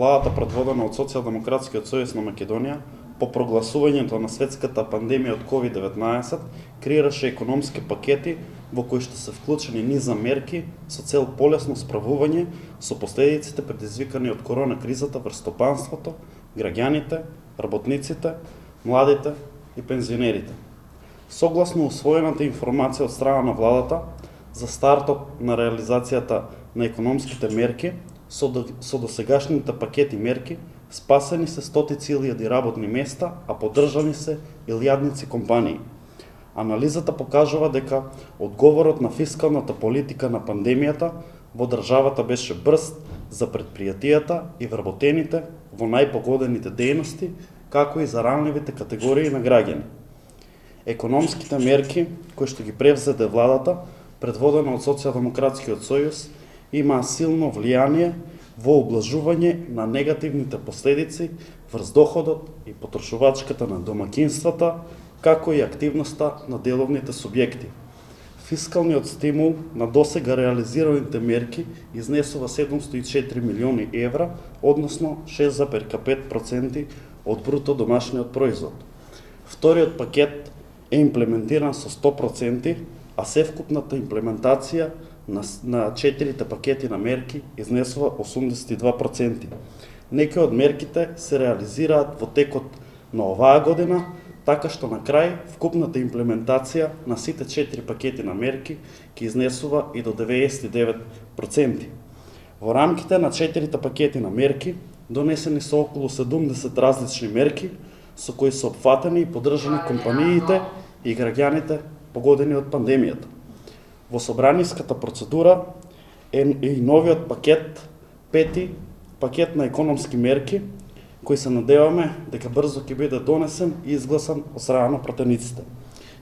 владата предводена од Социјалдемократскиот сојуз на Македонија по прогласувањето на светската пандемија од COVID-19 креираше економски пакети во кои што се вклучени низа мерки со цел полесно справување со последиците предизвикани од корона кризата врз стопанството, граѓаните, работниците, младите и пензионерите. Согласно усвоената информација од страна на владата за стартот на реализацијата на економските мерки, со досегашните пакети мерки спасени се стотици илјади работни места, а поддржани се илјадници компании. Анализата покажува дека одговорот на фискалната политика на пандемијата во државата беше брз за предпријатијата и вработените во најпогодените дејности, како и за ранливите категории на граѓани. Економските мерки кои што ги превзеде владата, предводена од Социјалдемократскиот сојуз, имаа силно влијание во облажување на негативните последици врз доходот и потрошувачката на домаќинствата, како и активноста на деловните субјекти. Фискалниот стимул на досега реализираните мерки изнесува 704 милиони евра, односно 6,5% од бруто домашниот производ. Вториот пакет е имплементиран со 100%, а севкупната имплементација на 4 пакети на мерки изнесува 82%. Некои од мерките се реализираат во текот на оваа година, така што на крај вкупната имплементација на сите 4 пакети на мерки ќе изнесува и до 99%. Во рамките на 4 пакети на мерки донесени се околу 70 различни мерки со кои се опфатени и поддржани компаниите и граѓаните погодени од пандемијата. Во собраниската процедура е и новиот пакет, пети пакет на економски мерки, кој се надеваме дека брзо ќе биде донесен и изгласан од страна на пратениците.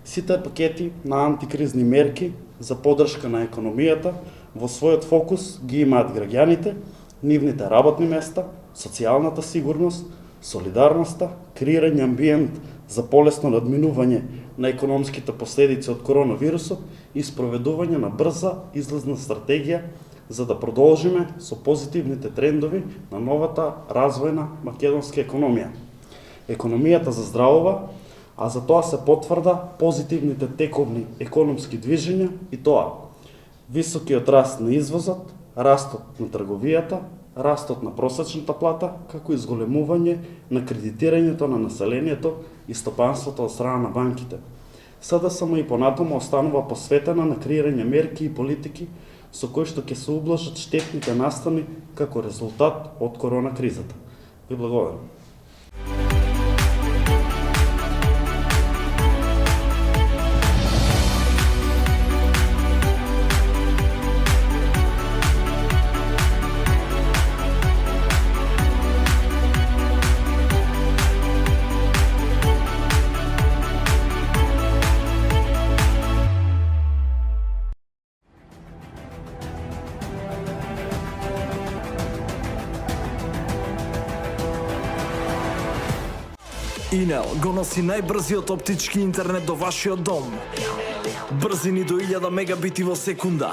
Сите пакети на антикризни мерки за поддршка на економијата во својот фокус ги имаат граѓаните, нивните работни места, социјалната сигурност, солидарноста, креирање амбиент за полесно надминување на економските последици од коронавирусот и спроведување на брза излезна стратегија за да продолжиме со позитивните трендови на новата развојна македонска економија. Економијата заздравува, а за тоа се потврда позитивните тековни економски движења и тоа високиот раст на извозот, растот на трговијата, растот на просечната плата, како и зголемување на кредитирањето на населението и стопанството од страна на банките. СДСМ и понатаму останува посветена на креирање мерки и политики со кои што ќе се ублажат штетните настани како резултат од корона кризата. Ви благодарам. Инел го носи најбрзиот оптички интернет до вашиот дом. Брзини до 1000 мегабити во секунда.